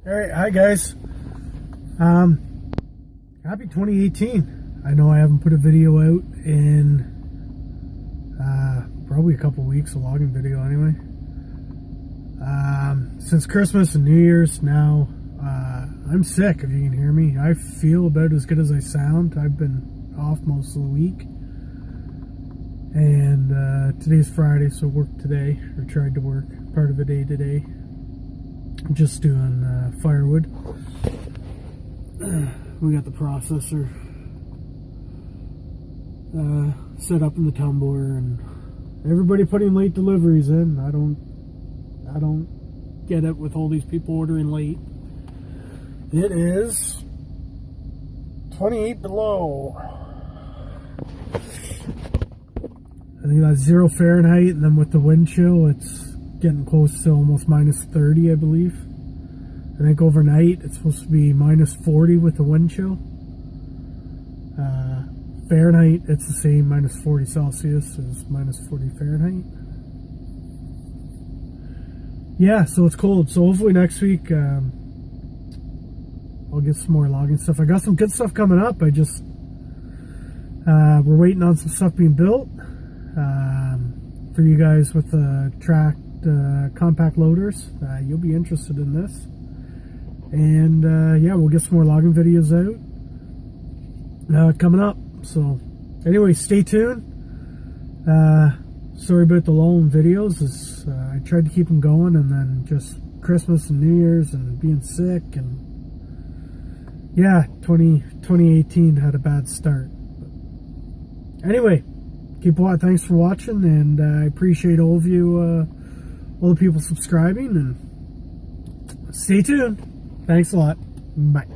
All right, hi guys. Happy 2018. I know I haven't put a video out in probably a couple weeks, a logging video anyway. Since Christmas and New Year's now. I'm sick, if you can hear me. I feel about as good as I sound. I've been off most of the week. And today's Friday, so worked today, or tried to work part of the day today. I'm just doing firewood. We got the processor set up in the tumbler, and everybody putting late deliveries in. I don't get it with all these people ordering late. It is 28 below. I think that's 0 Fahrenheit, and then with the wind chill, it's getting close to almost minus 30, I believe. I think overnight it's supposed to be minus 40 with the wind chill. Fahrenheit, it's the same, minus 40 Celsius is minus 40 Fahrenheit. Yeah, so it's cold. So hopefully next week I'll get some more logging stuff. I got some good stuff coming up. We're waiting on some stuff being built for you guys with the tracked compact loaders. You'll be interested in this. And yeah, we'll get some more logging videos out coming up. So anyway, stay tuned. Sorry about the lull in videos. I tried to keep them going, and then just Christmas and New Year's and being sick, and yeah, 2018 had a bad start. But anyway, thanks for watching, and I appreciate all of you, all the people subscribing, and stay tuned. Thanks a lot. Bye.